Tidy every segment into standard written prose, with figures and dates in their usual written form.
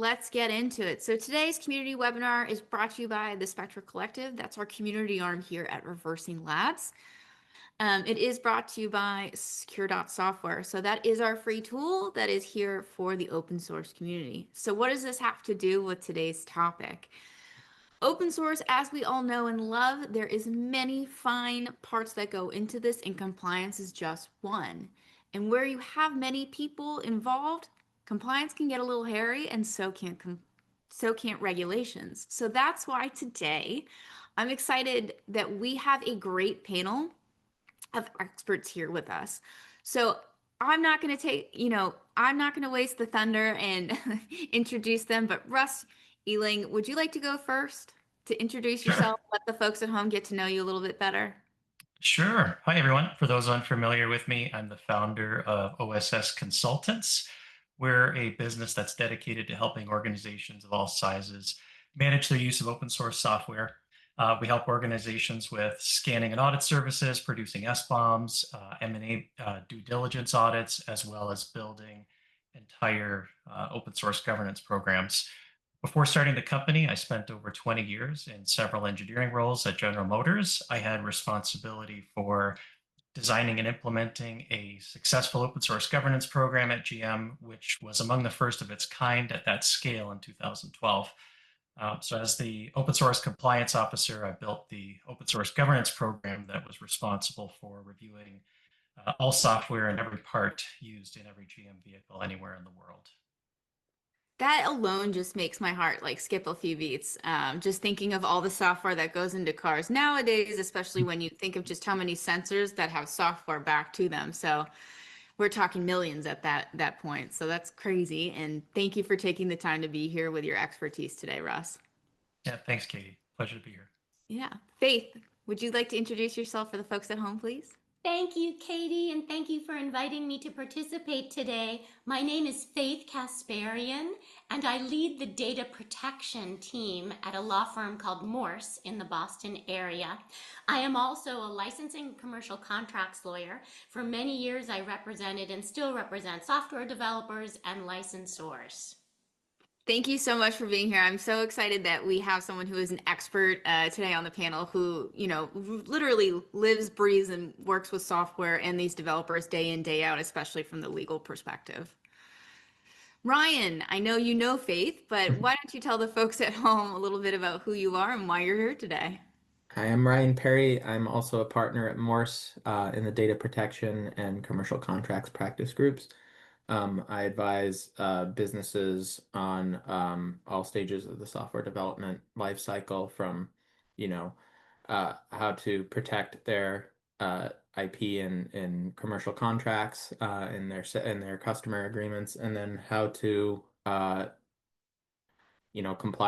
let's get into it. So today's community webinar is brought to you by the Spectra Collective. That's our community arm here at Reversing Labs. It is brought to you by Secure Software. So that is our free tool that is here for the open source community. So what does this have to do with today's topic? Open source, as we all know and love, there is many fine parts that go into this, and compliance is just one. And where you have many people involved, compliance can get a little hairy, and so can't regulations. So that's why today I'm excited that we have a great panel of experts here with us. So I'm not going to I'm not going to waste the thunder and introduce them, but Russ Ealing, would you like to go first to introduce Sure. yourself, let the folks at home get to know you a little bit better? Sure. Hi, everyone. For those unfamiliar with me, I'm the founder of OSS Consultants. We're a business that's dedicated to helping organizations of all sizes manage their use of open source software. We help organizations with scanning and audit services, producing SBOMs, M&A due diligence audits, as well as building entire open source governance programs. Before starting the company, I spent over 20 years in several engineering roles at General Motors. I had responsibility for designing and implementing a successful open source governance program at GM, which was among the first of its kind at that scale in 2012. So as the open source compliance officer, I built the open source governance program that was responsible for reviewing all software and every part used in every GM vehicle anywhere in the world. That alone just makes my heart like skip a few beats. Just thinking of all the software that goes into cars nowadays, especially when you think of just how many sensors that have software back to them. So we're talking millions at that point. So that's crazy. And thank you for taking the time to be here with your expertise today, Russ. Yeah, thanks, Katie. Pleasure to be here. Yeah. Faith, would you like to introduce yourself for the folks at home, please? Thank you, Katie, and thank you for inviting me to participate today. My name is Faith Kasparian, and I lead the data protection team at a law firm called Morse in the Boston area. I am also a licensing commercial contracts lawyer. For many years, I represented and still represent software developers and licensors. Thank you so much for being here. I'm so excited that we have someone who is an expert today on the panel who, literally lives, breathes, and works with software and these developers day in, day out, especially from the legal perspective. Ryan, I know you know Faith, but why don't you tell the folks at home a little bit about who you are and why you're here today? Hi, I'm Ryan Perry. I'm also a partner at Morse in the data protection and commercial contracts practice groups. I advise businesses on all stages of the software development life cycle from, how to protect their IP in commercial contracts in their customer agreements, and then how to comply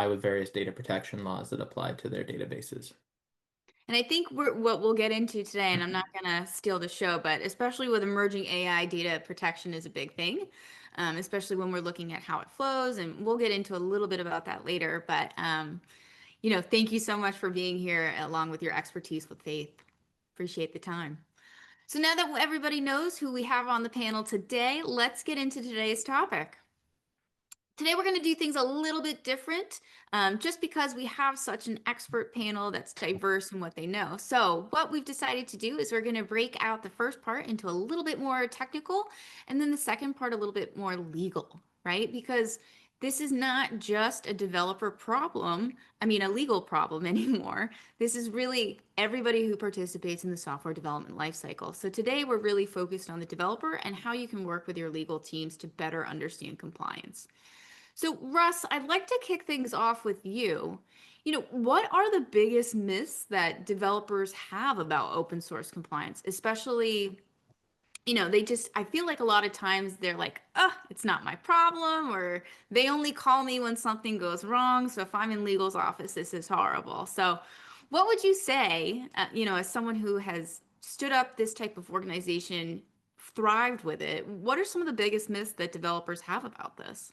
with various data protection laws that apply to their databases. And I think what we'll get into today, and I'm not going to steal the show, but especially with emerging AI, data protection is a big thing, especially when we're looking at how it flows. And we'll get into a little bit about that later. But, thank you so much for being here along with your expertise with Faith. Appreciate the time. So now that everybody knows who we have on the panel today, let's get into today's topic. Today, we're going to do things a little bit different just because we have such an expert panel that's diverse in what they know. So what we've decided to do is we're going to break out the first part into a little bit more technical and then the second part a little bit more legal, right? Because this is not just a developer problem, a legal problem anymore. This is really everybody who participates in the software development lifecycle. So today, we're really focused on the developer and how you can work with your legal teams to better understand compliance. So Russ, I'd like to kick things off with you. What are the biggest myths that developers have about open source compliance, especially, I feel like a lot of times they're like, oh, it's not my problem, or they only call me when something goes wrong. So if I'm in legal's office, this is horrible. So what would you say, as someone who has stood up this type of organization, thrived with it, what are some of the biggest myths that developers have about this?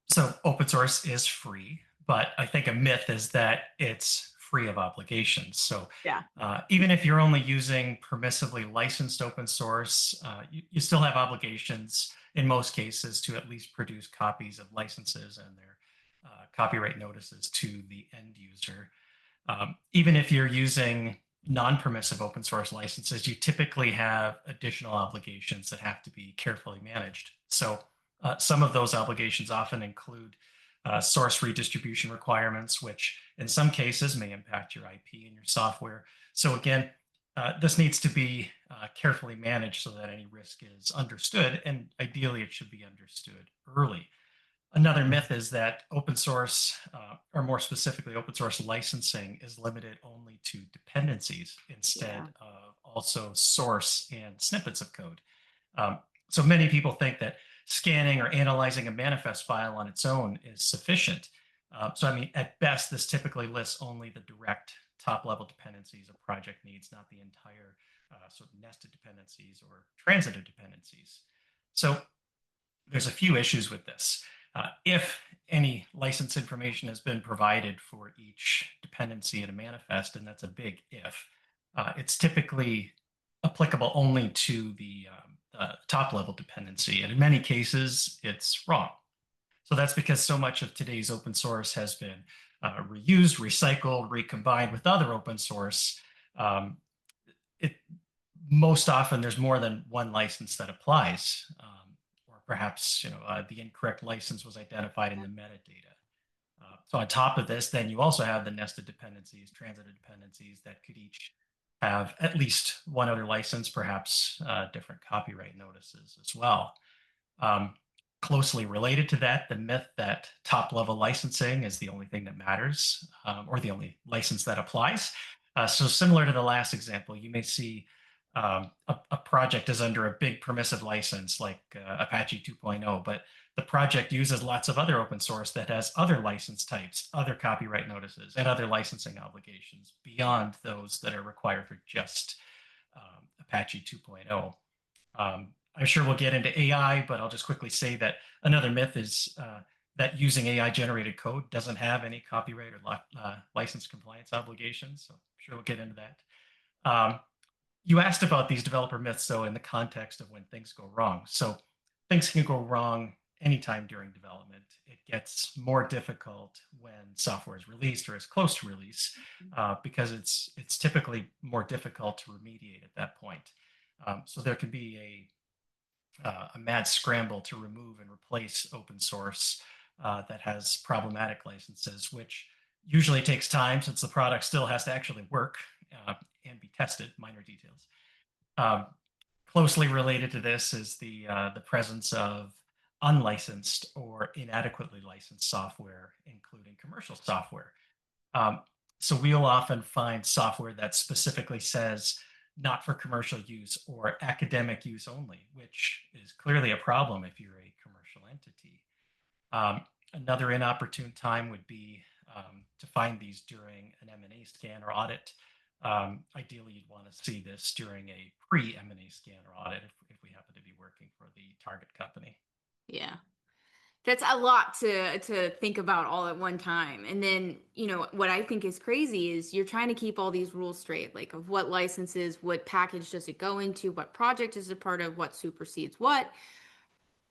So open source is free, but I think a myth is that it's free of obligations. So Yeah. even if you're only using permissively licensed open source, you still have obligations in most cases to at least produce copies of licenses and their copyright notices to the end user. Even if you're using non-permissive open source licenses, you typically have additional obligations that have to be carefully managed. So some of those obligations often include source redistribution requirements, which in some cases may impact your IP and your software. So again, this needs to be carefully managed so that any risk is understood, and ideally it should be understood early. Another myth is that open source, or more specifically, open source licensing is limited only to dependencies instead of also source and snippets of code. So many people think that scanning or analyzing a manifest file on its own is sufficient. So I mean, at best, this typically lists only the direct top-level dependencies a project needs, not the entire sort of nested dependencies or transitive dependencies. So there's a few issues with this. If any license information has been provided for each dependency in a manifest, and that's a big if, it's typically applicable only to the top level dependency. And in many cases, it's wrong. So that's because so much of today's open source has been reused, recycled, recombined with other open source. Most often there's more than one license that applies. Or perhaps the incorrect license was identified in the metadata. So on top of this, then you also have the nested dependencies, transitive dependencies that could each have at least one other license, perhaps different copyright notices as well. Closely related to that, the myth that top-level licensing is the only thing that matters, or the only license that applies. So similar to the last example, you may see a project is under a big permissive license like Apache 2.0, but the project uses lots of other open source that has other license types, other copyright notices, and other licensing obligations beyond those that are required for just Apache 2.0. I'm sure we'll get into AI, but I'll just quickly say that another myth is that using AI generated code doesn't have any copyright or license compliance obligations. So I'm sure we'll get into that. You asked about these developer myths, though, in the context of when things go wrong. So things can go wrong anytime during development. It gets more difficult when software is released or is close to release, because it's typically more difficult to remediate at that point. So there can be a mad scramble to remove and replace open source that has problematic licenses, which usually takes time since the product still has to actually work and be tested, minor details. Closely related to this is the presence of unlicensed or inadequately licensed software, including commercial software. So we'll often find software that specifically says not for commercial use or academic use only, which is clearly a problem if you're a commercial entity. Another inopportune time would be to find these during an M&A scan or audit. Ideally, you'd want to see this during a pre-M&A scan or audit if we happen to be working for the target company. Yeah. That's a lot to think about all at one time. And then, what I think is crazy is you're trying to keep all these rules straight, like of what licenses, what package does it go into, what project is a part of, what supersedes what.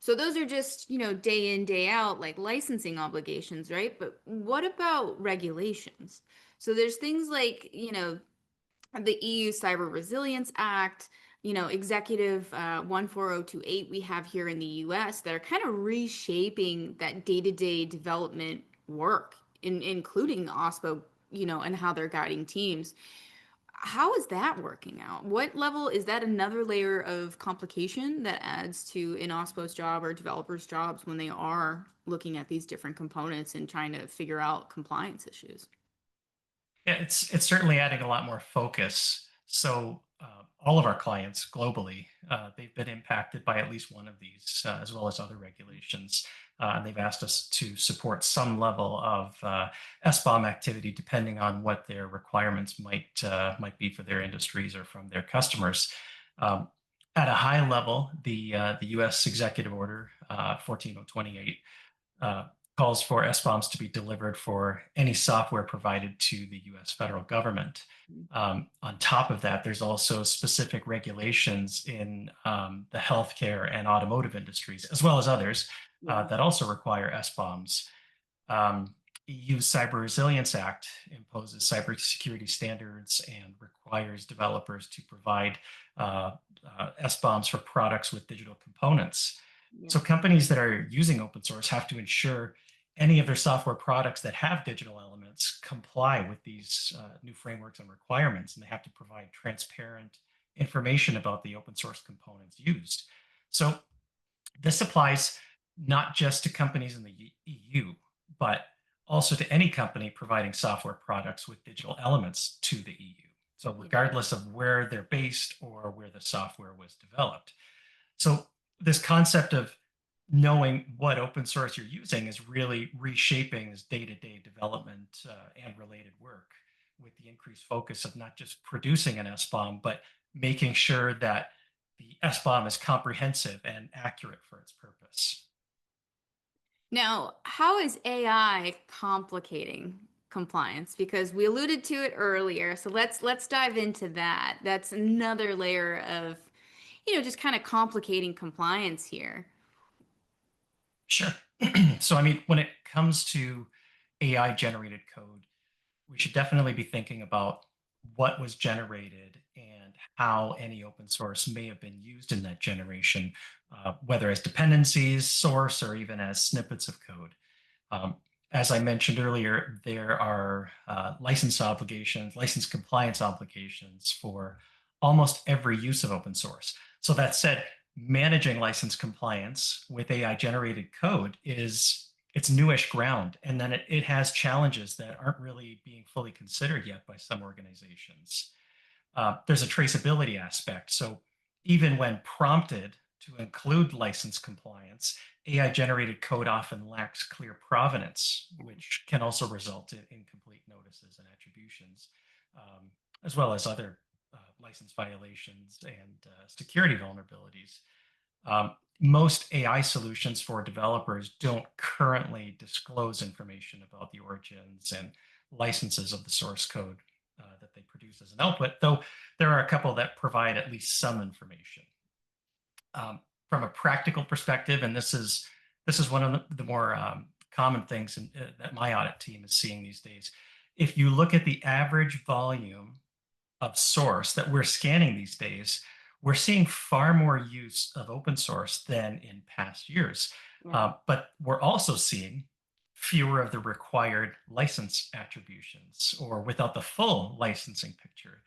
So those are just, day in, day out, like licensing obligations, right? But what about regulations? So there's things like, the EU Cyber Resilience Act, Executive 14028 we have here in the US that are kind of reshaping that day-to-day development work, including OSPO, and how they're guiding teams. How is that working out? What level is that another layer of complication that adds to an OSPO's job or developers' jobs when they are looking at these different components and trying to figure out compliance issues? Yeah, it's certainly adding a lot more focus. So all of our clients globally, they've been impacted by at least one of these, as well as other regulations. And they've asked us to support some level of SBOM activity, depending on what their requirements might be for their industries or from their customers. At a high level, the U.S. Executive Order 14028 calls for SBOMs to be delivered for any software provided to the US federal government. On top of that, there's also specific regulations in the healthcare and automotive industries, as well as others, Yeah. that also require SBOMs. EU's Cyber Resilience Act imposes cybersecurity standards and requires developers to provide SBOMs for products with digital components. Yeah. So companies that are using open source have to ensure any of their software products that have digital elements comply with these new frameworks and requirements, and they have to provide transparent information about the open source components used. So this applies not just to companies in the EU, but also to any company providing software products with digital elements to the EU. So regardless of where they're based or where the software was developed. So this concept of knowing what open source you're using is really reshaping this day-to-day development and related work, with the increased focus of not just producing an SBOM, but making sure that the SBOM is comprehensive and accurate for its purpose. Now, how is AI complicating compliance? Because we alluded to it earlier, so let's dive into that. That's another layer of, just kind of complicating compliance here. Sure. So, I mean, when it comes to AI generated code, we should definitely be thinking about what was generated and how any open source may have been used in that generation, whether as dependencies, source, or even as snippets of code. Um, as I mentioned earlier, there are license obligations, license compliance obligations for almost every use of open source. So that said, managing license compliance with AI generated code it's newish ground, and then it has challenges that aren't really being fully considered yet by some organizations. There's a traceability aspect. So even when prompted to include license compliance, AI generated code often lacks clear provenance, which can also result in incomplete notices and attributions, as well as other license violations and security vulnerabilities. Most AI solutions for developers don't currently disclose information about the origins and licenses of the source code that they produce as an output, though there are a couple that provide at least some information. From a practical perspective, and this is one of the more common things that my audit team is seeing these days. If you look at the average volume of source that we're scanning these days, we're seeing far more use of open source than in past years. But we're also seeing fewer of the required license attributions, or without the full licensing picture.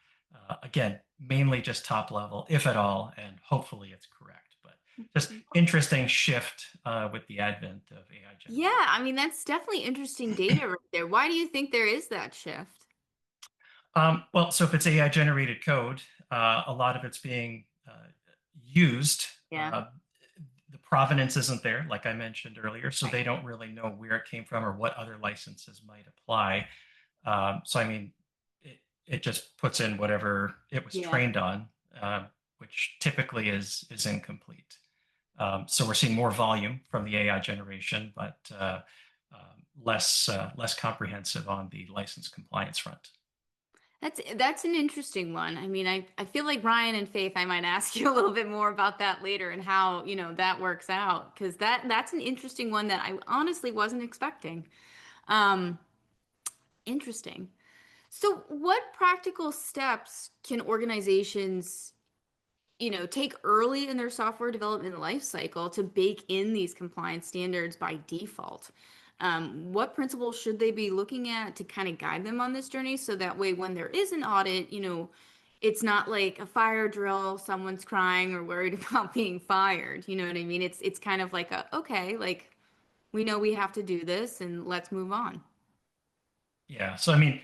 Again, mainly just top level, if at all, and hopefully it's correct. But just interesting shift with the advent of AI generated. Yeah, I mean, that's definitely interesting data right there. Why do you think there is that shift? Well, so if it's AI generated code, a lot of it's being used. Yeah. The provenance isn't there, like I mentioned earlier, so they don't really know where it came from or what other licenses might apply. So, I mean, it just puts in whatever it was trained on, which typically is incomplete. So we're seeing more volume from the AI generation, but less comprehensive on the license compliance front. That's an interesting one. I mean, I feel like Ryan and Faith, I might ask you a little bit more about that later and how, that works out, because that's an interesting one that I honestly wasn't expecting. Interesting. So what practical steps can organizations, take early in their software development lifecycle to bake in these compliance standards by default? What principles should they be looking at to kind of guide them on this journey, so that way when there is an audit, it's not like a fire drill, someone's crying or worried about being fired. You know what I mean? It's kind of like okay, like we know we have to do this and let's move on. Yeah. So, I mean,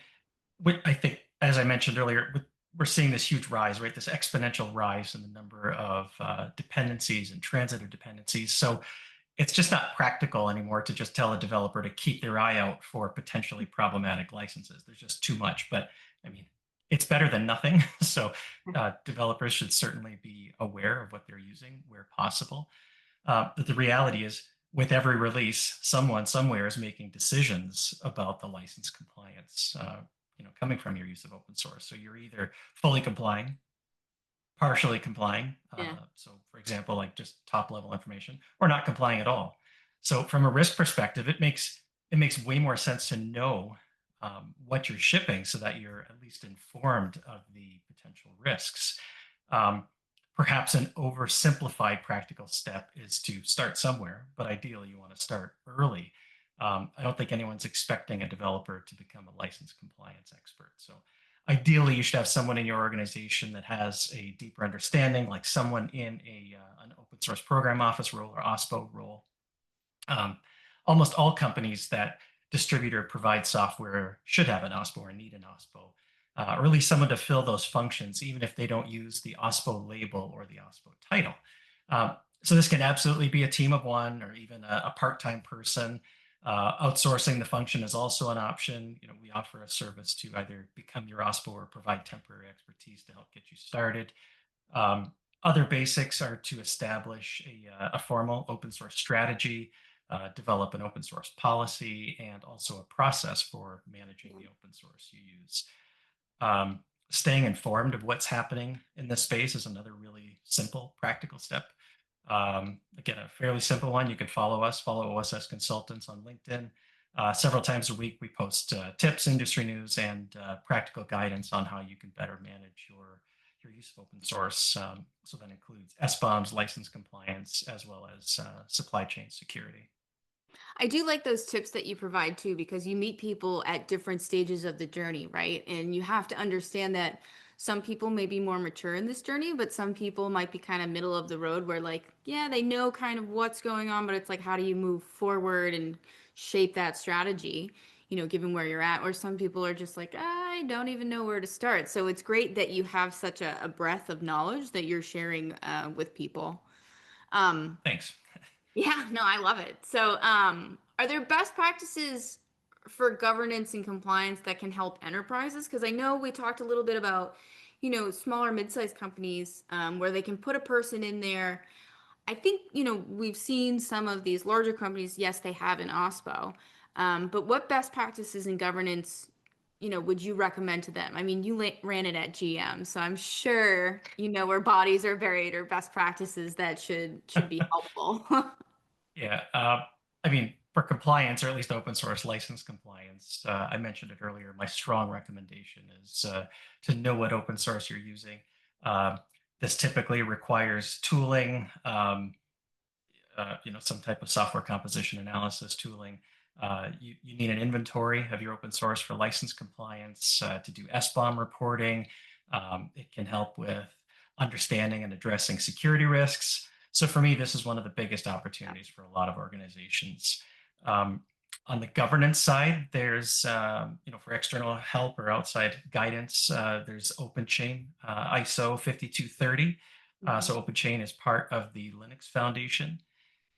I think, as I mentioned earlier, we're seeing this huge rise, right? This exponential rise in the number of dependencies and transitive dependencies. So it's just not practical anymore to just tell a developer to keep their eye out for potentially problematic licenses. There's just too much. But I mean, it's better than nothing. So developers should certainly be aware of what they're using where possible. But the reality is, with every release, someone somewhere is making decisions about the license compliance, coming from your use of open source. So you're either fully complying, partially complying. Yeah. So, for example, like just top level information, or not complying at all. So, from a risk perspective, it makes way more sense to know what you're shipping, so that you're at least informed of the potential risks. Um, Perhaps an oversimplified practical step is to start somewhere, but ideally you want to start early. I don't think anyone's expecting a developer to become a license compliance expert. So ideally, you should have someone in your organization that has a deeper understanding, like someone in an open source program office role or OSPO role. Um, Almost all companies that distribute or provide software should have an OSPO or need an OSPO, or at least someone to fill those functions, even if they don't use the OSPO label or the OSPO title. So this can absolutely be a team of one, or even a part-time person. Outsourcing the function is also an option. We offer a service to either become your OSPO or provide temporary expertise to help get you started. Um, Other basics are to establish a formal open source strategy, develop an open source policy, and also a process for managing the open source you use. Um, Staying informed of what's happening in this space is another really simple, practical step. Again, a fairly simple one. You can follow us, follow OSS Consultants on LinkedIn. Several times a week, we post tips, industry news, and practical guidance on how you can better manage your use of open source. So that includes SBOMs, license compliance, as well as supply chain security. I do like those tips that you provide too, because you meet people at different stages of the journey, right? And you have to understand that some people may be more mature in this journey, but some people might be kind of middle of the road where, like, yeah, they know kind of what's going on, but it's like, how do you move forward and shape that strategy, given where you're at? Or some people are just like, I don't even know where to start. So it's great that you have such a breadth of knowledge that you're sharing with people. Um, Thanks. yeah, no, I love it. So, are there best practices for governance and compliance that can help enterprises? Because I know we talked a little bit about, smaller mid-sized companies, where they can put a person in there. I think, we've seen some of these larger companies, yes, they have an OSPO. But what best practices in governance, would you recommend to them? I mean, you ran it at GM, so I'm sure you know where bodies are buried or best practices that should be helpful. Yeah. I mean, for compliance, or at least open source license compliance, I mentioned it earlier. My strong recommendation is to know what open source you're using. Um, this typically requires tooling, some type of software composition analysis tooling. You need an inventory of your open source for license compliance, to do SBOM reporting. It can help with understanding and addressing security risks. So for me, this is one of the biggest opportunities for a lot of organizations. Um, on the governance side, there's, for external help or outside guidance, there's OpenChain, ISO 5230. So OpenChain is part of the Linux Foundation.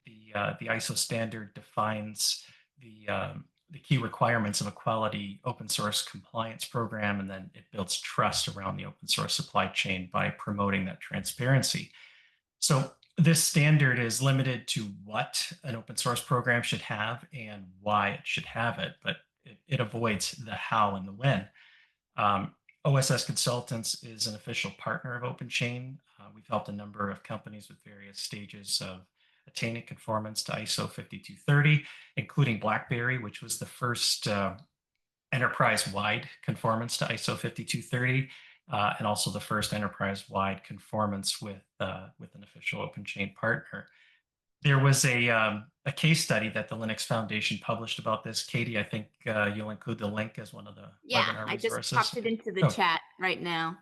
The ISO standard defines the key requirements of a quality open source compliance program, and then it builds trust around the open source supply chain by promoting that transparency. So this standard is limited to what an open source program should have and why it should have it, but it avoids the how and the when. OSS Consultants is an official partner of OpenChain. We've helped a number of companies with various stages of attaining conformance to ISO 5230, including BlackBerry, which was the first enterprise-wide conformance to ISO 5230, and also the first enterprise-wide conformance with an official OpenChain partner. There was a case study that the Linux Foundation published about this. Katie, I think you'll include the link as one of the Yeah, webinar I just resources. popped it into the Oh, chat right now.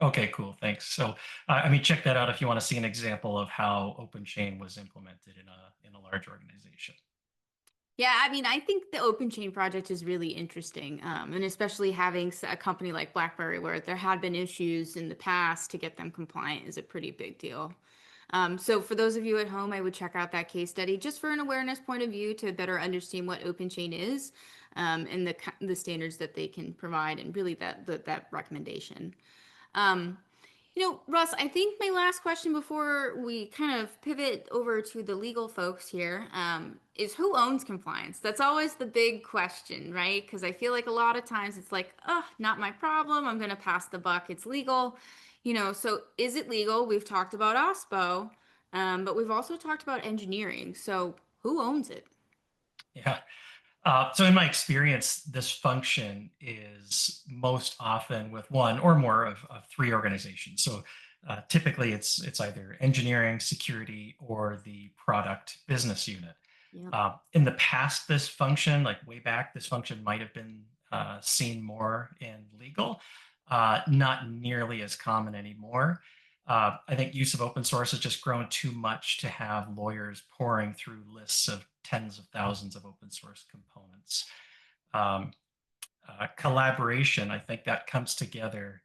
okay, cool. Thanks. So, I mean, check that out if you want to see an example of how OpenChain was implemented in a large organization. Yeah, I mean, I think the Open Chain project is really interesting, and especially having a company like BlackBerry, where there had been issues in the past, to get them compliant is a pretty big deal. So for those of you at home, I would check out that case study just for an awareness point of view to better understand what Open Chain is, and the standards that they can provide, and really that recommendation. Um, Russ, I think my last question before we kind of pivot over to the legal folks here, is who owns compliance? That's always the big question, right? Because I feel like a lot of times it's like, oh, not my problem. I'm going to pass the buck. It's legal. So is it legal? We've talked about OSPO, but we've also talked about engineering. So who owns it? Yeah. So in my experience, this function is most often with one or more of three organizations. So typically it's either engineering, security, or the product business unit. Yep. In the past, this function, like way back, this function might have been seen more in legal, not nearly as common anymore. I think use of open source has just grown too much to have lawyers pouring through lists of tens of thousands of open source components. Um, Collaboration, I think that comes together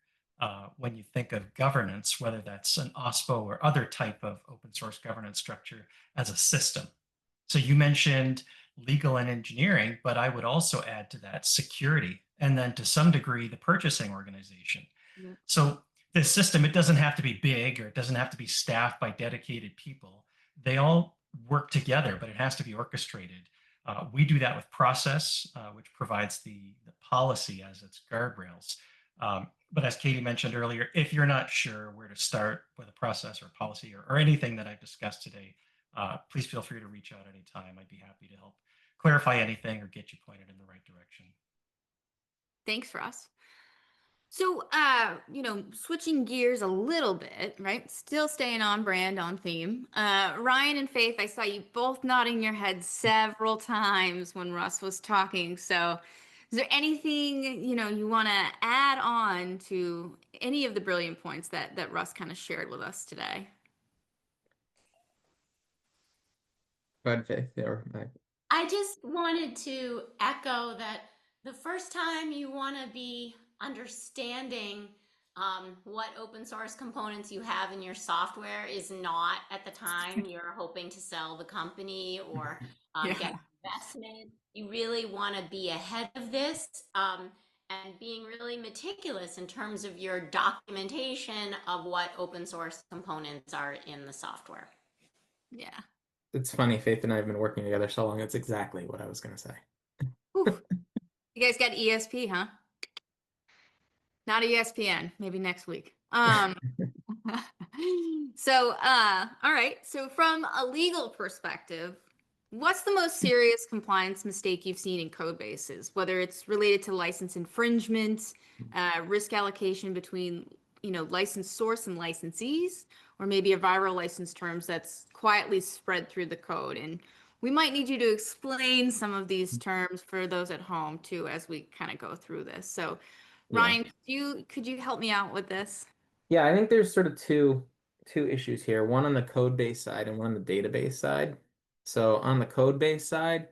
when you think of governance, whether that's an OSPO or other type of open source governance structure as a system. So you mentioned legal and engineering, but I would also add to that security, and then to some degree, the purchasing organization. Yep. So this system, it doesn't have to be big or it doesn't have to be staffed by dedicated people. They all work together, but it has to be orchestrated. We do that with process, which provides the policy as its guardrails. But as Katie mentioned earlier, if you're not sure where to start with a process or policy or anything that I've discussed today, please feel free to reach out anytime. I'd be happy to help clarify anything or get you pointed in the right direction. Thanks, Russ. So, switching gears a little bit, right? Still staying on brand, on theme. Ryan and Faith, I saw you both nodding your heads several times when Russ was talking. So, is there anything, you want to add on to any of the brilliant points that Russ kind of shared with us today? Go ahead, Faith. Or I just wanted to echo that the first time you want to be understanding what open source components you have in your software is not at the time you're hoping to sell the company or get Yeah. investment. You really want to be ahead of this and being really meticulous in terms of your documentation of what open source components are in the software. Yeah. it's funny, Faith and I have been working together so long, it's exactly what I was going to say. Whew. You guys got ESP, huh? Not ESPN, maybe next week. So, all right. So, from a legal perspective, what's the most serious compliance mistake you've seen in code bases, whether it's related to license infringement, risk allocation between, license source and licensees, or maybe a viral license terms that's quietly spread through the code? And we might need you to explain some of these terms for those at home too, as we kind of go through this. So, Yeah. Ryan, could you help me out with this? Yeah, I think there's sort of two issues here, one on the code base side and one on the database side. So on the code base side,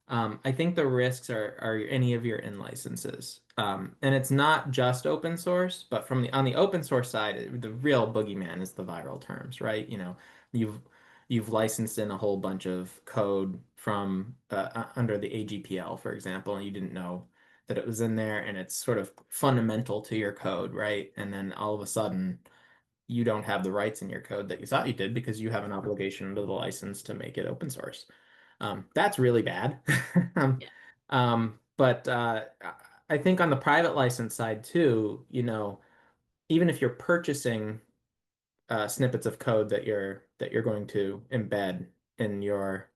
I think the risks are any of your in licenses. And it's not just open source, but on the open source side, the real boogeyman is the viral terms, right? You've you've licensed in a whole bunch of code from under the AGPL, for example, and you didn't know that it was in there, and it's sort of fundamental to your code, right? And then all of a sudden, you don't have the rights in your code that you thought you did because you have an obligation under the license to make it open source. That's really bad. Um, Yeah. but I think on the private license side too, even if you're purchasing snippets of code that you're going to embed in your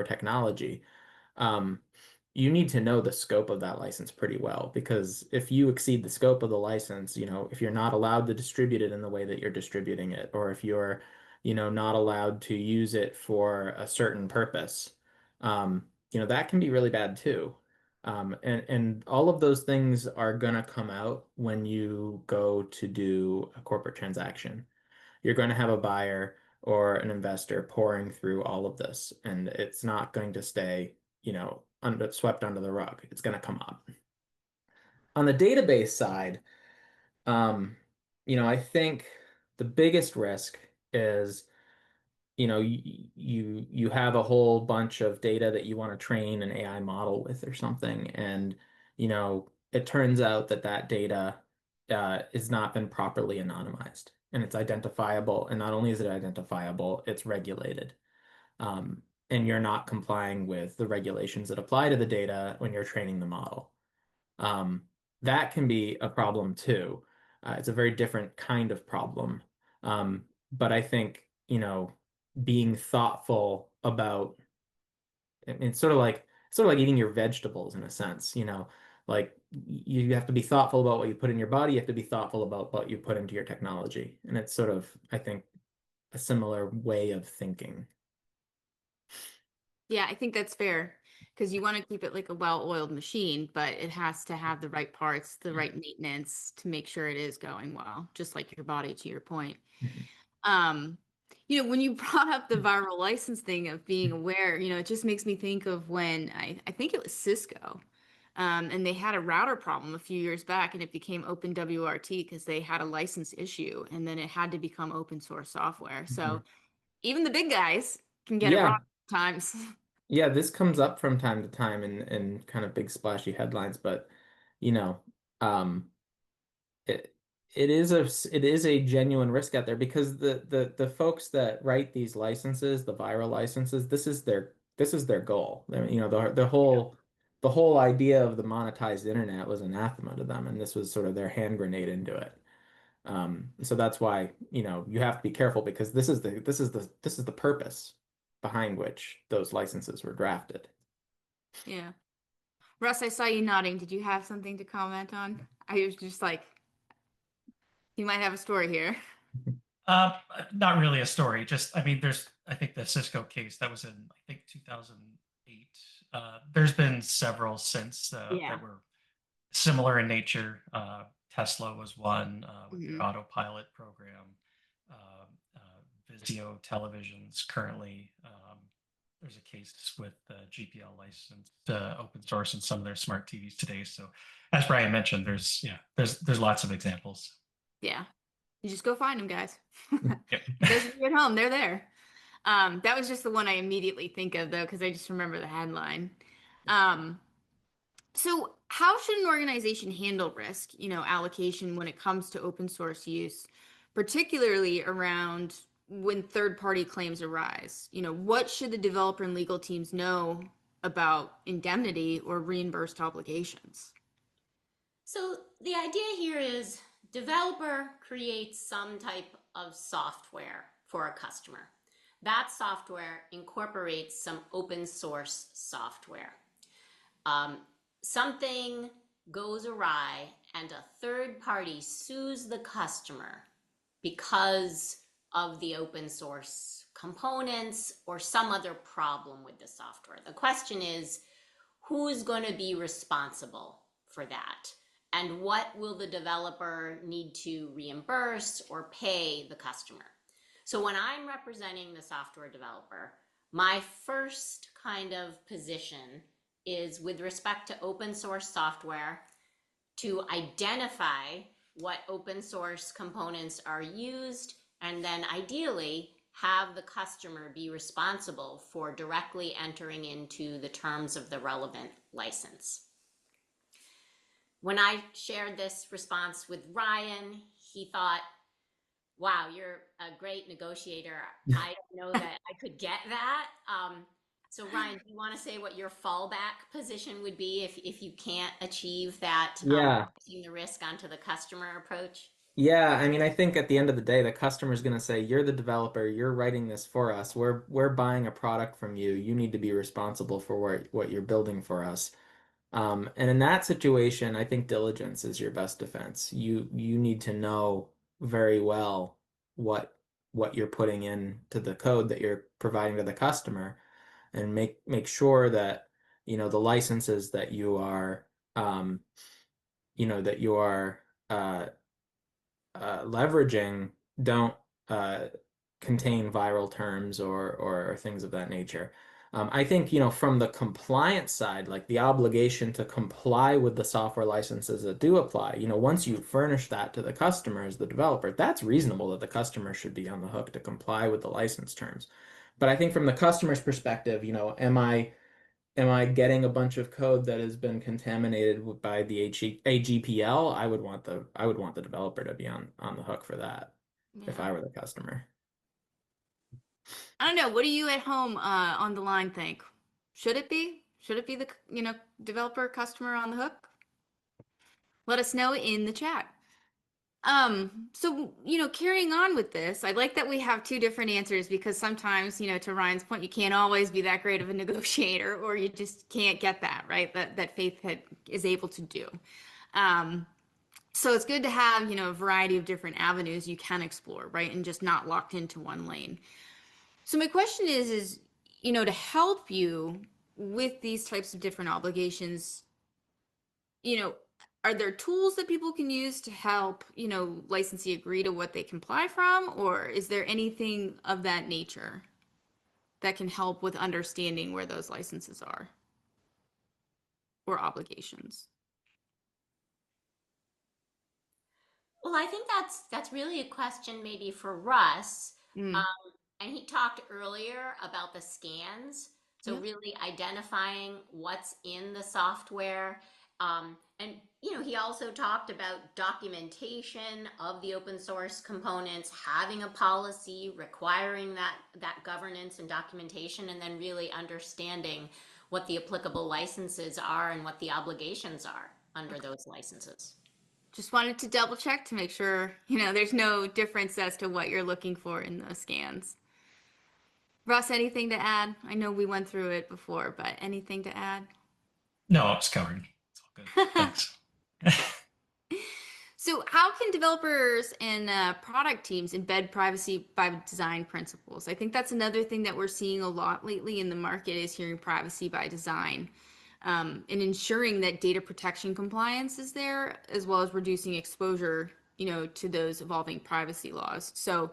technology, um, you need to know the scope of that license pretty well, because if you exceed the scope of the license, if you're not allowed to distribute it in the way that you're distributing it, or if you're, not allowed to use it for a certain purpose, that can be really bad too. And all of those things are gonna come out when you go to do a corporate transaction. You're going to have a buyer or an investor pouring through all of this, and it's not going to stay, swept under the rug. It's going to come up. On the database side, I think the biggest risk is, you have a whole bunch of data that you want to train an AI model with or something, and it turns out that data has not been properly anonymized. and it's identifiable. And not only is it identifiable, it's regulated. And you're not complying with the regulations that apply to the data when you're training the model. Um, that can be a problem too. It's a very different kind of problem. But I think, being thoughtful about it's sort of like eating your vegetables in a sense, like you have to be thoughtful about what you put in your body, you have to be thoughtful about what you put into your technology. And it's sort of, I think, a similar way of thinking. Yeah, I think that's fair because you want to keep it like a well-oiled machine, but it has to have the right parts, the right maintenance to make sure it is going well, just like your body, to your point. Mhm. Um, when you brought up the viral license thing of being aware, it just makes me think of when I think it was Cisco. And they had a router problem a few years back, and it became OpenWRT because they had a license issue, and then it had to become open source software. So Mhm. even the big guys can get it wrong Yeah, sometimes. yeah, this comes up from time to time in kind of big splashy headlines, but you know, um, it it is a genuine risk out there because the folks that write these licenses, the viral licenses, this is their goal. The whole idea of the monetized internet was anathema to them, and this was sort of their hand grenade into it. So that's why, you have to be careful because this is the purpose behind which those licenses were drafted. Yeah. Russ, I saw you nodding. Did you have something to comment on? I was just like, you might have a story here. Uh, Not really a story. Just, I mean, I think the Cisco case that was in, I think, 2008. There's been several since Yeah. that were similar in nature. Tesla was one with their Hmm. autopilot program. Uh, Vizio televisions currently. There's a case with the GPL license open source in some of their smart TVs today. So, as Brian mentioned, there's lots of examples. Yeah. You just go find them, guys. Yep. Those of you at home, they're there. That was just the one I immediately think of, though, because I just remember the headline. Um, So, how should an organization handle risk, allocation when it comes to open source use, particularly around when third-party claims arise? What should the developer and legal teams know about indemnity or reimbursed obligations? So the idea here is developer creates some type of software for a customer. That software incorporates some open source software. Um, Something goes awry and a third party sues the customer because of the open source components or some other problem with the software. The question is, who's going to be responsible for that? And what will the developer need to reimburse or pay the customer? So when I'm representing the software developer, my first kind of position is with respect to open source software to identify what open source components are used, and then ideally have the customer be responsible for directly entering into the terms of the relevant license. When I shared this response with Ryan, he thought, wow, you're a great negotiator. I don't know that I could get that. So Ryan, do you want to say what your fallback position would be if you can't achieve that, Yeah. taking the risk onto the customer approach? Yeah, I mean, I think at the end of the day, the customer's going to say, "You're the developer. You're writing this for us. We're buying a product from you. You need to be responsible for what you're building for us." And in that situation, I think diligence is your best defense. You need to know very well what what you're putting into the code that you're providing to the customer, and make sure that the licenses that you are leveraging don't uh, contain viral terms or things of that nature. I think, from the compliance side, like the obligation to comply with the software licenses that do apply, once you furnish that to the customer as the developer, that's reasonable that the customer should be on the hook to comply with the license terms. But I think from the customer's perspective, am I getting a bunch of code that has been contaminated by the AGPL? I would want the developer to be on the hook for that. if Yeah. I were the customer. I don't know. What do you at home on the line think? Should it be? Should it be the, developer customer on the hook? Let us know in the chat. So, carrying on with this, I like that we have two different answers because sometimes, to Ryan's point, you can't always be that great of a negotiator or you just can't get that, right? That is able to do. Um, so it's good to have, a variety of different avenues you can explore, right? And just not locked into one lane. So my question is, to help you with these types of different obligations, you know, are there tools that people can use to help, licensee agree to what they comply from, or is there anything of that nature that can help with understanding where those licenses are or obligations? Well, I think that's really a question maybe for Russ. Mm, Um, and he talked earlier about the scans. So yep. really identifying what's in the software. And he also talked about documentation of the open source components, having a policy requiring that governance and documentation, and then really understanding what the applicable licenses are and what the obligations are under those licenses. Just wanted to double check to make sure, there's no difference as to what you're looking for in those scans. Russ, anything to add? I know we went through it before, but anything to add? No, it's covered. It's all good. Thanks. So, how can developers and product teams embed privacy by design principles? I think that's another thing that we're seeing a lot lately in the market is hearing privacy by design, and ensuring that data protection compliance is there, as well as reducing exposure, to those evolving privacy laws. So,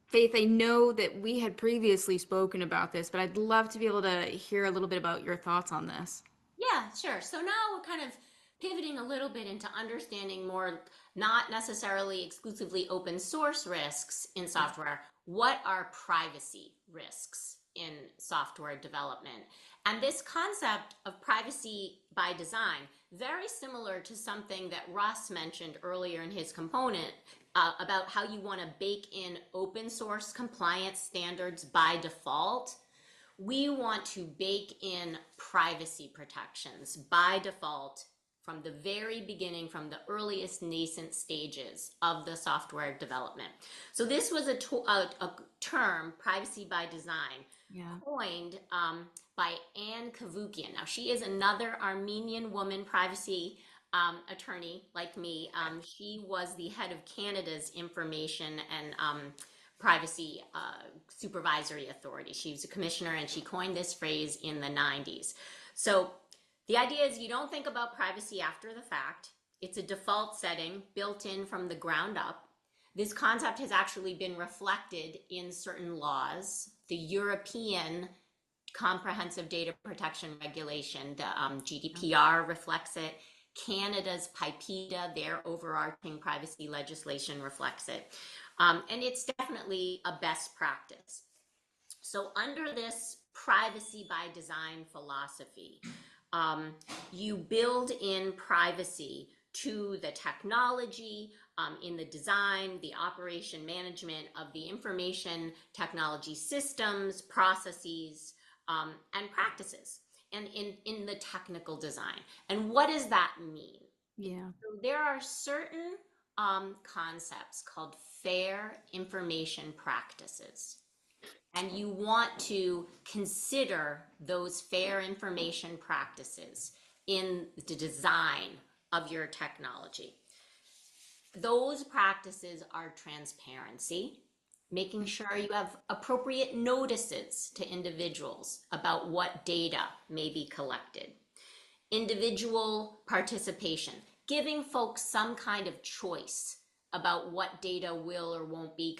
Faith, I know that we had previously spoken about this, but I'd love to be able to hear a little bit about your thoughts on this. Yeah, sure. So now we're kind of pivoting a little bit into understanding more, not necessarily exclusively open source risks in Yeah. software. What are privacy risks in software development? And this concept of privacy by design, very similar to something that Russ mentioned earlier in his component about how you want to bake in open source compliance standards by default. We want to bake in privacy protections by default from the very beginning, from the earliest nascent stages of the software development. So this was a term, privacy by design, Yeah. coined by Anne Kavukian. Now, she is another Armenian woman privacy attorney like me. She was the head of Canada's information and privacy supervisory authority. She was a commissioner and she coined this phrase in the 90s. So the idea is you don't think about privacy after the fact. It's a default setting built in from the ground up. This concept has actually been reflected in certain laws. The European Comprehensive Data Protection Regulation, the GDPR reflects it. Canada's PIPEDA, their overarching privacy legislation reflects it. And it's definitely a best practice. So under this privacy by design philosophy, you build in privacy to the technology, in the design, the operation management of the information technology systems, processes, and practices, and in the technical design. And what does that mean? Yeah. So there are certain concepts called fair information practices. And you want to consider those fair information practices in the design of your technology. Those practices are transparency, making sure you have appropriate notices to individuals about what data may be collected, individual participation, giving folks some kind of choice about what data will or won't be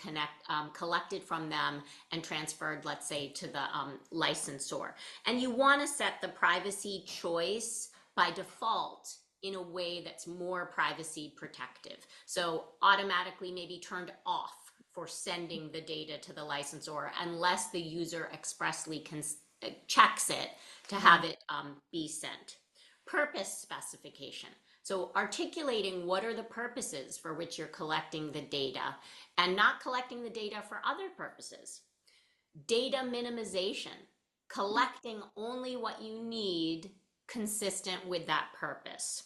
collected from them and transferred, let's say, to the licensor. And you want to set the privacy choice by default in a way that's more privacy protective. So automatically maybe turned off for sending the data to the licensor unless the user expressly checks it to have it be sent. purpose specification. So articulating what are the purposes for which you're collecting the data and not collecting the data for other purposes. Data minimization, collecting only what you need consistent with that purpose.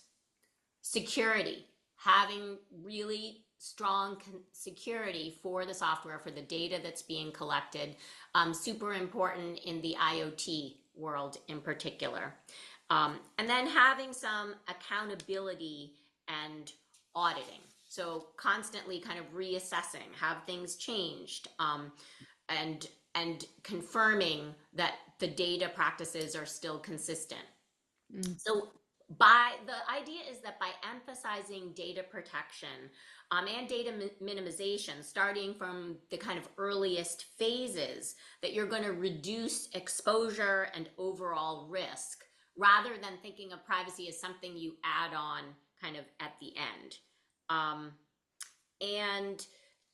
Security, having really strong security for the software, for the data that's being collected, super important in the IoT world in particular. And then having some accountability and auditing. So constantly kind of reassessing, have things changed, and confirming that the data practices are still consistent. So by the idea is that by emphasizing data protection and data minimization, starting from the kind of earliest phases, that you're going to reduce exposure and overall risk, rather than thinking of privacy as something you add on kind of at the end. And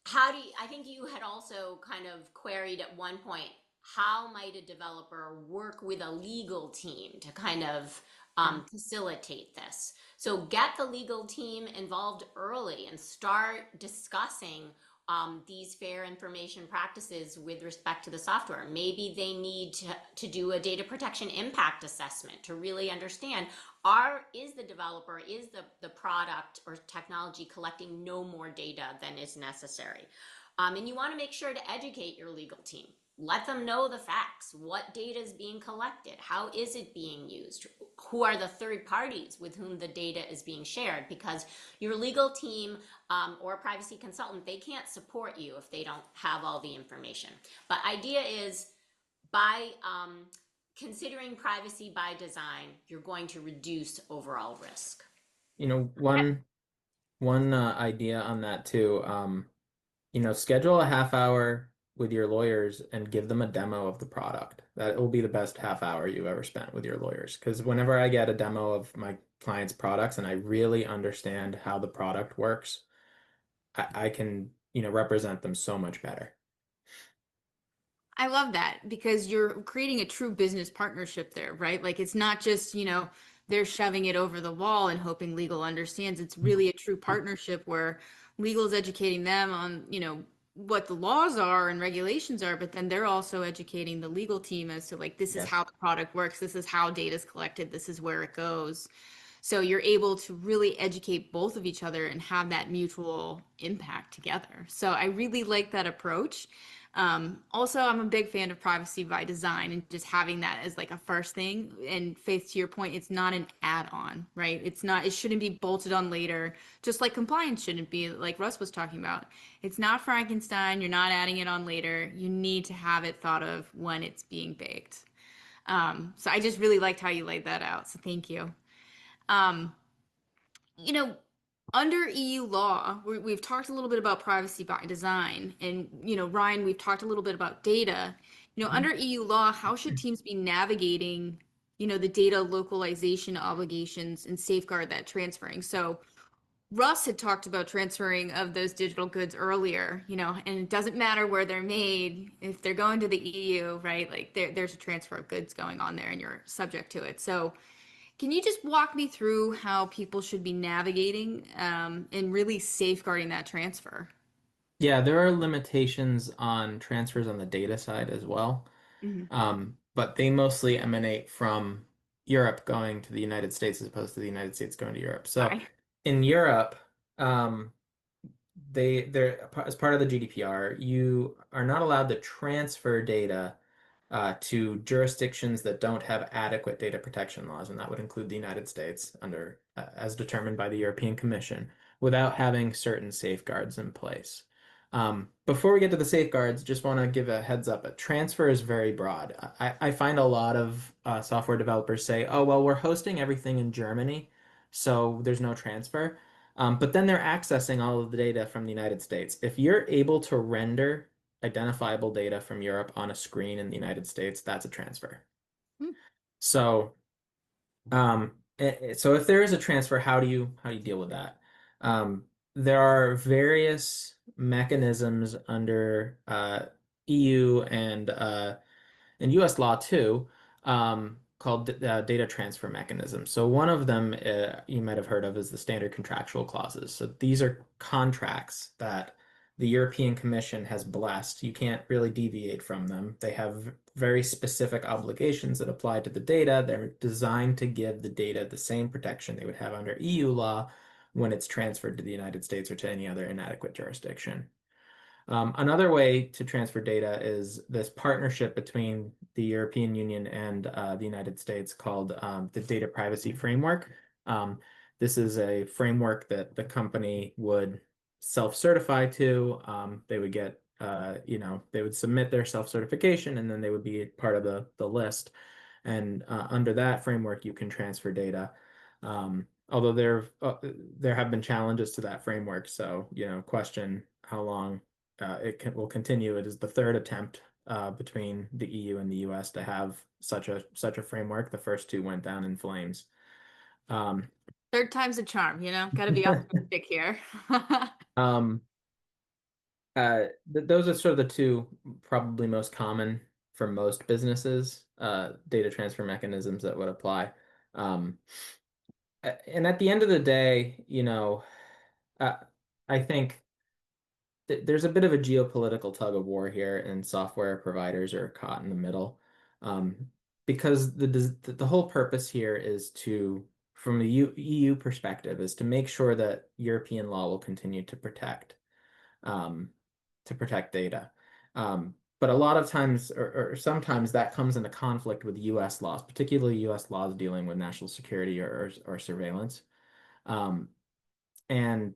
how do you, I think you had also kind of queried at one point, how might a developer work with a legal team to kind of facilitate this? So get the legal team involved early and start discussing these fair information practices with respect to the software. Maybe they need to do a data protection impact assessment to really understand, is the developer, is the product or technology collecting no more data than is necessary? And you want to make sure to educate your legal team. Let them know the facts. What data is being collected? How is it being used? Who are the third parties with whom the data is being shared? Because your legal team or privacy consultant, they can't support you if they don't have all the information. But idea is, by considering privacy by design, you're going to reduce overall risk. You know, one idea on that too, schedule a half hour with your lawyers and give them a demo of the product. That will be the best half hour you've ever spent with your lawyers. Because whenever I get a demo of my clients' products and I really understand how the product works, I can, represent them so much better. I love that because you're creating a true business partnership there, right? Like it's not just, they're shoving it over the wall and hoping legal understands. It's really a true partnership where legal is educating them on, what the laws are and regulations are, but then they're also educating the legal team as to like, this is how the product works. This is how data is collected. This is where it goes. So you're able to really educate both of each other and have that mutual impact together. So I really like that approach. Also, I'm a big fan of privacy by design and just having that as like a first thing. And Faith, to your point, it's not an add-on, right? It shouldn't be bolted on later, just like compliance shouldn't be, like Russ was talking about. It's not Frankenstein. You're not adding it on later. You need to have it thought of when it's being baked. So I just really liked how you laid that out. So thank you. Um, you know, Under EU law, we've talked a little bit about privacy by design, and Ryan, we've talked a little bit about data. Under EU law, how should teams be navigating, the data localization obligations and safeguard that transferring? So Russ had talked about transferring of those digital goods earlier, and it doesn't matter where they're made, if they're going to the EU, right? Like there's a transfer of goods going on there and you're subject to it. So can you just walk me through how people should be navigating and really safeguarding that transfer? Yeah, there are limitations on transfers on the data side as well. Mhm. But they mostly emanate from Europe going to the United States as opposed to the United States going to Europe. So Sorry. in Europe, they're as part of the GDPR, you are not allowed to transfer data to jurisdictions that don't have adequate data protection laws, and that would include the United States under as determined by the European Commission, without having certain safeguards in place. Before we get to the safeguards, just want to give a heads up. A transfer is very broad. I find a lot of software developers say, oh, well, we're hosting everything in Germany, so there's no transfer. But then they're accessing all of the data from the United States. If you're able to render identifiable data from Europe on a screen in the United States, that's a transfer. Hmm. So, so if there is a transfer, how do you deal with that? There are various mechanisms under EU and US law too, called data transfer mechanisms. So one of them you might have heard of is the standard contractual clauses. So these are contracts that the European Commission has blessed. You can't really deviate from them. They have very specific obligations that apply to the data. They're designed to give the data the same protection they would have under EU law when it's transferred to the United States or to any other inadequate jurisdiction. Another way to transfer data is this partnership between the European Union and the United States called the Data Privacy Framework. This is a framework that the company would self-certify to. They would get, they would submit their self-certification, and then they would be part of the list. And under that framework, you can transfer data. Although there have been challenges to that framework, so question how long will continue. It is the third attempt between the EU and the US to have such a framework. The first two went down in flames. Third time's a charm, got to be optimistic here. um, those are sort of the two probably most common for most businesses, data transfer mechanisms that would apply. And at the end of the day, I think there's a bit of a geopolitical tug of war here, and software providers are caught in the middle. Because the whole purpose here is from the EU perspective, is to make sure that European law will continue to protect data. But a lot of times, or sometimes, that comes into conflict with US laws, particularly US laws dealing with national security or surveillance. And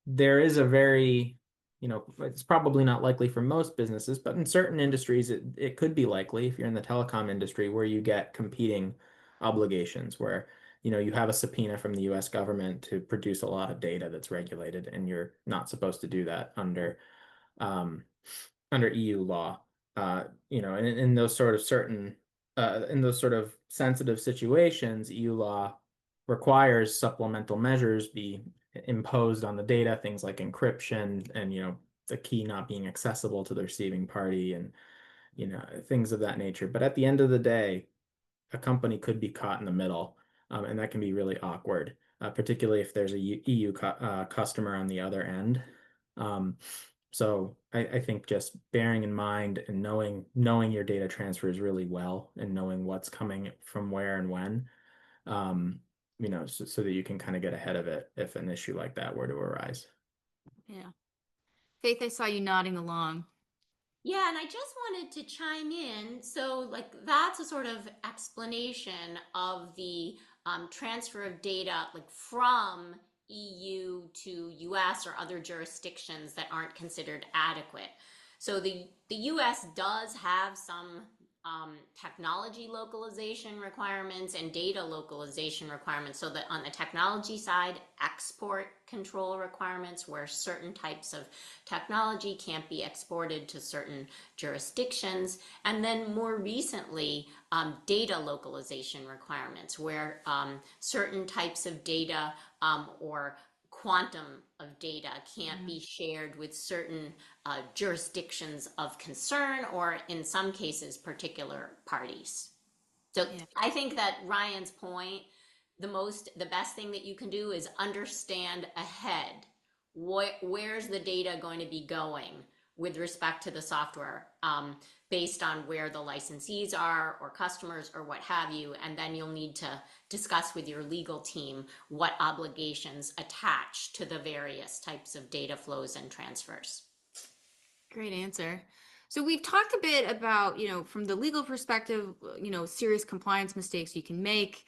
there is a very, it's probably not likely for most businesses, but in certain industries, it could be likely if you're in the telecom industry, where you get competing obligations, where you have a subpoena from the US government to produce a lot of data that's regulated, and you're not supposed to do that under EU law. In those sort of in those sort of sensitive situations, EU law requires supplemental measures be imposed on the data, things like encryption and the key not being accessible to the receiving party, and things of that nature. But at the end of the day, a company could be caught in the middle, and that can be really awkward, particularly if there's a EU customer on the other end. So I think just bearing in mind and knowing your data transfers really well, and knowing what's coming from where and when, so that you can kind of get ahead of it if an issue like that were to arise. Yeah. Faith, I saw you nodding along. Yeah, and I just wanted to chime in. So, that's a sort of explanation of the transfer of data, from EU to US or other jurisdictions that aren't considered adequate. So, the US does have some technology localization requirements and data localization requirements. So that on the technology side, export control requirements, where certain types of technology can't be exported to certain jurisdictions. And then more recently, data localization requirements, where certain types of data or quantum of data can't be shared with certain jurisdictions of concern, or in some cases, particular parties. So Yeah. I think that Ryan's point, the best thing that you can do is understand ahead where's the data going to be going with respect to the software, based on where the licensees are or customers or what have you. And then you'll need to discuss with your legal team what obligations attach to the various types of data flows and transfers. Great answer. So we've talked a bit about, from the legal perspective, serious compliance mistakes you can make,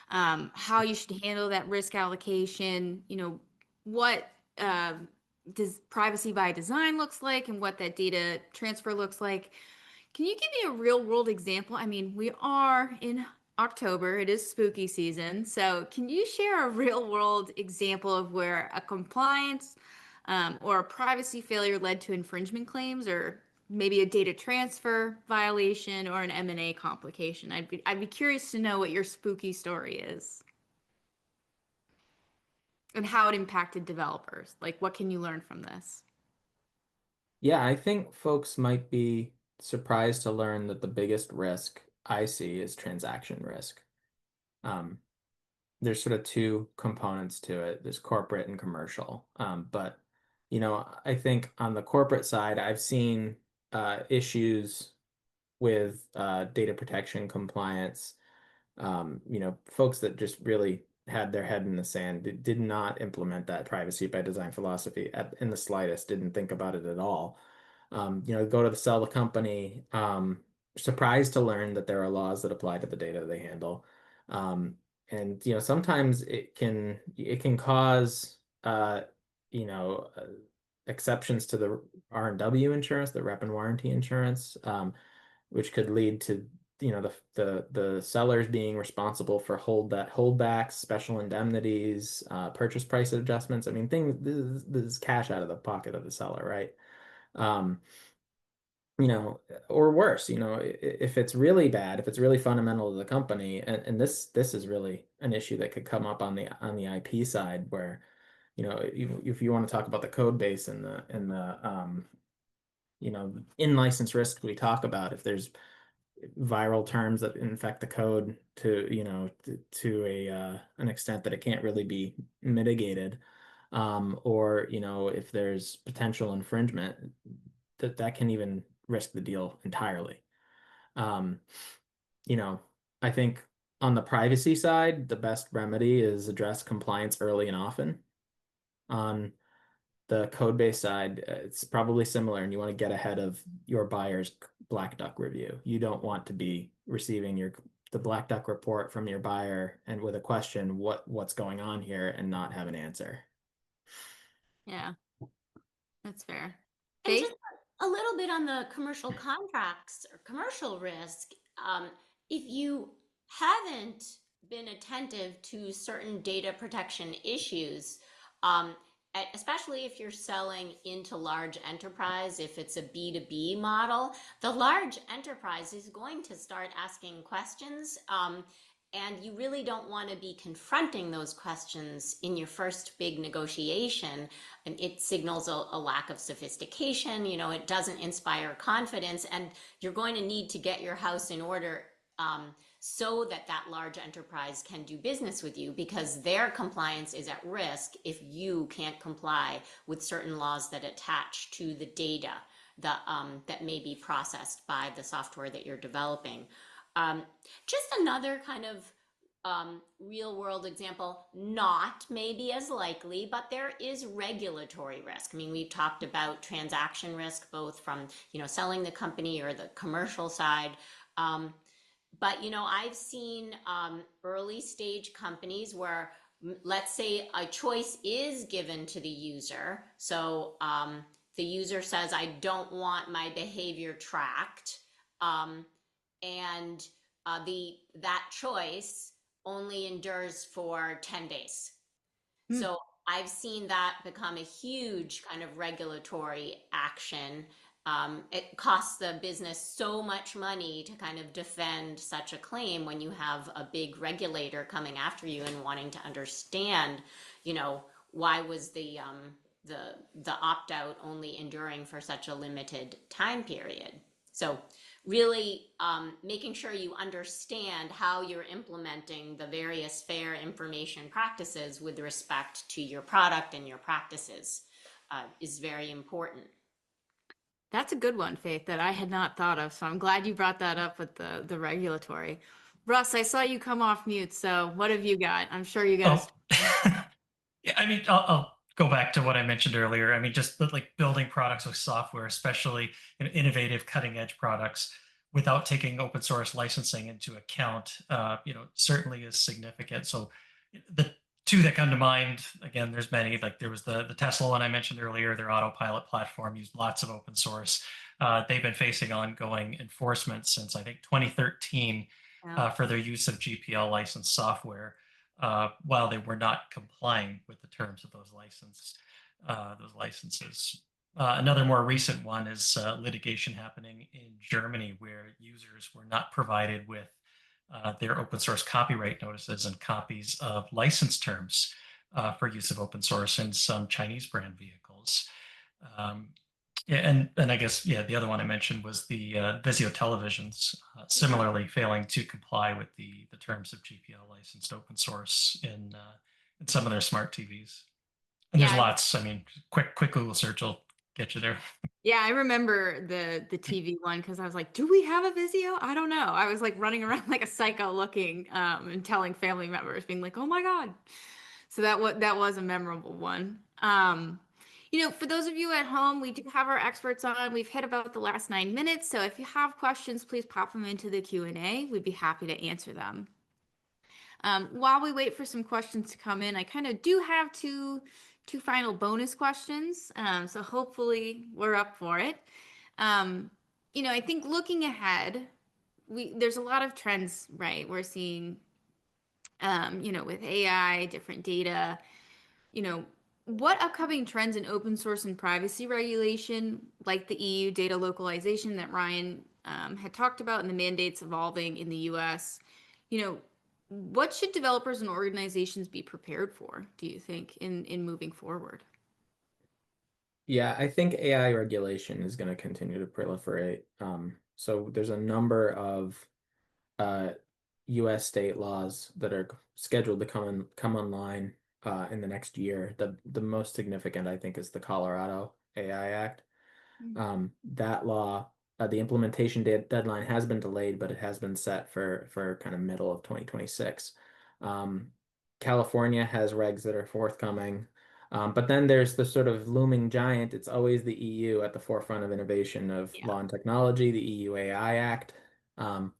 how you should handle that risk allocation, what does privacy by design looks like, and what that data transfer looks like. Can you give me a real world example? I mean, we are in October, it is spooky season. So can you share a real world example of where a compliance or a privacy failure led to infringement claims, or maybe a data transfer violation or an M&A complication? I'd be curious to know what your spooky story is and how it impacted developers. Like, what can you learn from this? Yeah, I think folks might be surprised to learn that the biggest risk I see is transaction risk. Um, there's sort of two components to it. There's corporate and commercial. But I think on the corporate side, I've seen issues with data protection compliance. Folks that just really had their head in the sand did not implement that privacy by design philosophy in the slightest, didn't think about it at all. Go to sell the company, surprised to learn that there are laws that apply to the data they handle. And sometimes it can cause you know uh, exceptions to the R&W insurance, the rep and warranty insurance, which could lead to the sellers being responsible for holdbacks, special indemnities, purchase price adjustments. I mean, this is cash out of the pocket of the seller, right? Um, or worse, if it's really bad, if it's really fundamental to the company, and this is really an issue that could come up on the IP side, where if you want to talk about the code base and the in-license risk we talk about, if there's viral terms that infect the code to an extent that it can't really be mitigated, or if there's potential infringement, that can even risk the deal entirely. Um, you know, I think on the privacy side, the best remedy is address compliance early and often. On the code base side, it's probably similar, and you want to get ahead of your buyer's Black Duck review. You don't want to be receiving the Black Duck report from your buyer and with a question, what's going on here, and not have an answer. Yeah, that's fair. And Faith? just a little bit on the commercial contracts or commercial risk. If you haven't been attentive to certain data protection issues, um, especially if you're selling into large enterprise, if it's a B2B model, the large enterprise is going to start asking questions. And you really don't want to be confronting those questions in your first big negotiation. And it signals a lack of sophistication. It doesn't inspire confidence. And you're going to need to get your house in order, so that that large enterprise can do business with you, because their compliance is at risk if you can't comply with certain laws that attach to the data that may be processed by the software that you're developing. Just another kind of real world example, not maybe as likely, but there is regulatory risk. I mean, we've talked about transaction risk, both from, selling the company or the commercial side. But, I've seen early stage companies where, let's say a choice is given to the user. So the user says, I don't want my behavior tracked. And that choice only endures for 10 days. So I've seen that become a huge kind of regulatory action. It costs the business so much money to kind of defend such a claim when you have a big regulator coming after you and wanting to understand, why was the opt-out only enduring for such a limited time period. So really making sure you understand how you're implementing the various fair information practices with respect to your product and your practices is very important. That's a good one, Faith, that I had not thought of. So I'm glad you brought that up with the regulatory. Russ, I saw you come off mute. So what have you got? I'm sure you got Yeah, I mean, I'll go back to what I mentioned earlier. I mean, just like building products with software, especially innovative, cutting edge products, without taking open source licensing into account, certainly is significant. So the two that come to mind, again, there's many. Like there was the Tesla one I mentioned earlier. Their autopilot platform used lots of open source. They've been facing ongoing enforcement since I think 2013 Yeah. for their use of GPL licensed software, while they were not complying with the terms of those licenses. Another more recent one is litigation happening in Germany, where users were not provided with their open source copyright notices and copies of license terms for use of open source in some Chinese brand vehicles. Um, Yeah, and I guess the other one I mentioned was the Vizio televisions, Yeah. similarly failing to comply with the terms of GPL licensed open source in some of their smart TVs. And there's Yeah, lots. I mean, quick Google search will get you there. yeah, I remember the TV one because I was like, "Do we have a Vizio?" I don't know. I was like running around like a psycho looking and telling family members, being like, "Oh my God." So that was a memorable one. For those of you at home, we do have our experts on. We've hit about the last 9 minutes, so if you have questions, please pop them into the Q&A. We'd be happy to answer them. While we wait for some questions to come in, I kind of do have two final bonus questions. So hopefully we're up for it. I think looking ahead, there's a lot of trends, right? We're seeing, with AI, different data, you know, what upcoming trends in open source and privacy regulation, like the EU data localization that Ryan had talked about and the mandates evolving in the US, what should developers and organizations be prepared for, do you think, in moving forward? Yeah, I think AI regulation is going to continue to proliferate. So there's a number of uh, U.S. state laws that are scheduled to come online in the next year. The most significant, I think, is the Colorado AI Act. That law, the implementation deadline has been delayed, but it has been set for kind of middle of 2026. Um, California has regs that are forthcoming. But then there's the sort of looming giant. It's always the EU at the forefront of innovation of Yeah. law and technology, the EU AI Act.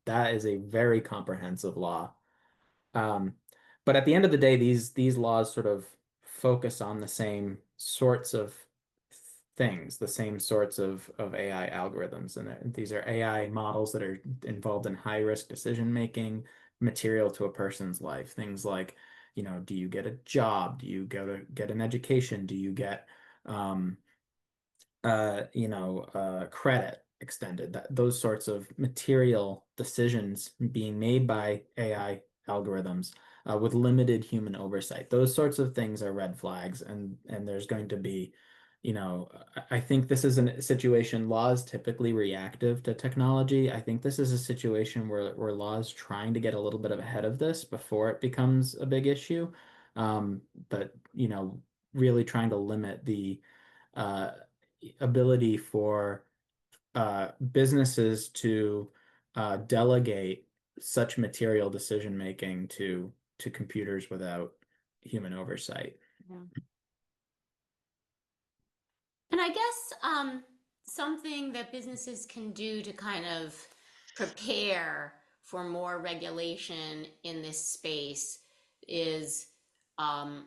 That is a very comprehensive law. Um, but at the end of the day, these laws sort of focus on the same sorts of things, the same sorts of AI algorithms. And these are AI models that are involved in high risk decision making, material to a person's life. Things like, do you get a job? Do you go to get an education? Do you get um, credit extended, those sorts of material decisions being made by AI algorithms with limited human oversight. Those sorts of things are red flags, and there's going to be, I think this is a situation, laws typically reactive to technology. I think this is a situation where laws trying to get a little bit of ahead of this before it becomes a big issue. But really trying to limit the uh, ability for businesses to delegate such material decision making to computers without human oversight. Yeah. And I guess something that businesses can do to kind of prepare for more regulation in this space is um,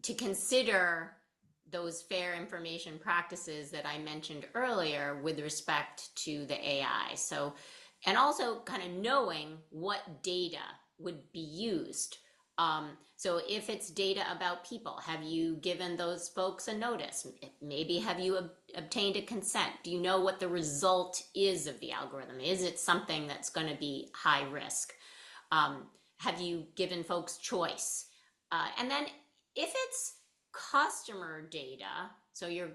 to consider those fair information practices that I mentioned earlier with respect to the AI. So, and also kind of knowing what data would be used. So if it's data about people, have you given those folks a notice? Maybe have you obtained a consent? Do you know what the result is of the algorithm? Is it something that's going to be high risk? Have you given folks choice? And then if it's customer data, so you're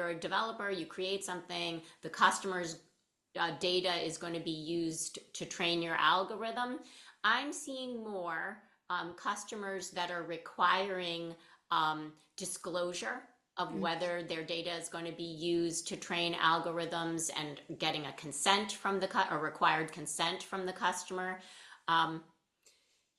a developer, you create something, the customer's data is going to be used to train your algorithm. I'm seeing more customers that are requiring disclosure of whether their data is going to be used to train algorithms and getting a consent from or required consent from the customer. Um,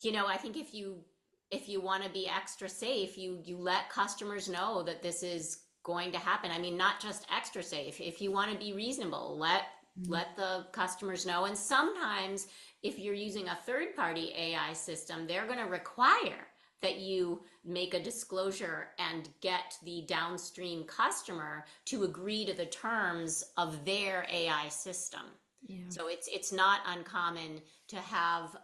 I think if you want to be extra safe, you let customers know that this is going to happen. I mean, not just extra safe. If you want to be reasonable, let the customers know. And sometimes if you're using a third party AI system, they're going to require that you make a disclosure and get the downstream customer to agree to the terms of their AI system. Yeah. So it's not uncommon to have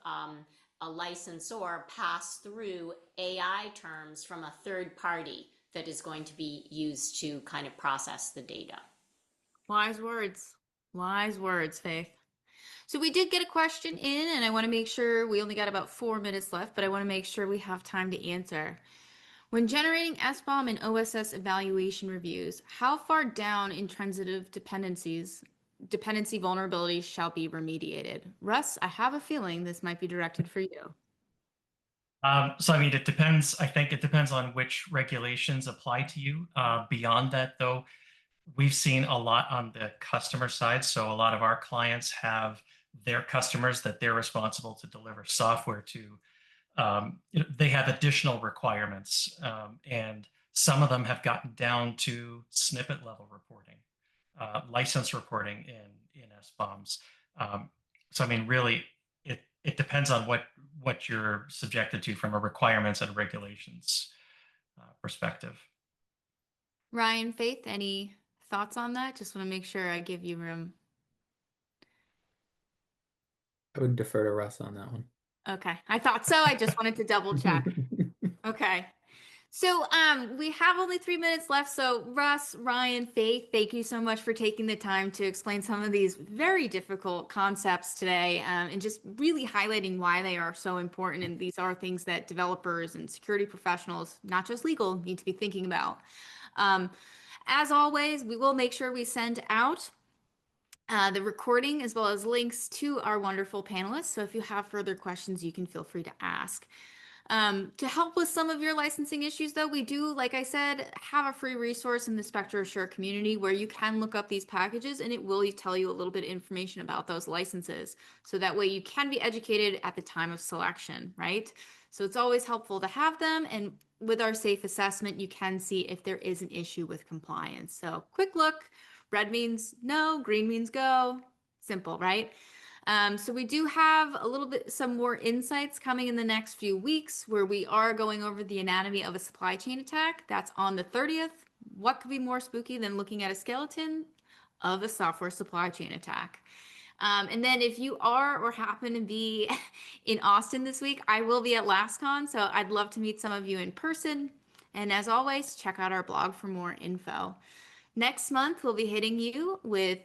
a licensor pass through AI terms from a third party that is going to be used to kind of process the data. Wise words. Wise words, Faith. So we did get a question in, and I want to make sure we only got about 4 minutes left, but I want to make sure we have time to answer. When generating SBOM and OSS evaluation reviews, how far down in transitive dependency vulnerabilities shall be remediated? Russ, I have a feeling this might be directed for you. So, I mean, it depends. I think it depends on which regulations apply to you. Beyond that, though, we've seen a lot on the customer side. So a lot of our clients have their customers that they're responsible to deliver software to. They have additional requirements, and some of them have gotten down to snippet level reporting, license reporting in SBOMs. So I mean, really, it depends on what you're subjected to from a requirements and regulations perspective. Ryan, Faith, any thoughts on that? Just want to make sure I give you room. I would defer to Russ on that one. Okay, I thought so. I just wanted to double check. Okay. So we have only 3 minutes left. So Russ, Ryan, Faith, thank you so much for taking the time to explain some of these very difficult concepts today, and just really highlighting why they are so important. And these are things that developers and security professionals, not just legal, need to be thinking about. As always, we will make sure we send out the recording as well as links to our wonderful panelists. So if you have further questions, you can feel free to ask. To help with some of your licensing issues, though, we do, like I said, have a free resource in the Spectre Assure community where you can look up these packages and it will tell you a little bit of information about those licenses. So that way you can be educated at the time of selection, right? So it's always helpful to have them. And with our safe assessment, you can see if there is an issue with compliance. So quick look, red means no, green means go. Simple, right? So we do have a little bit, some more insights coming in the next few weeks where we are going over the anatomy of a supply chain attack. That's on the 30th. What could be more spooky than looking at a skeleton of a software supply chain attack? And then if you are or happen to be in Austin this week, I will be at LastCon, so I'd love to meet some of you in person. And as always, check out our blog for more info. Next month, we'll be hitting you with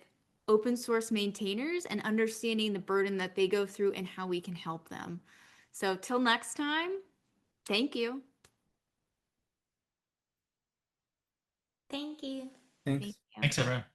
open source maintainers and understanding the burden that they go through and how we can help them. So till next time, thank you. Thank you. Thanks. Thank you. Thanks, everyone.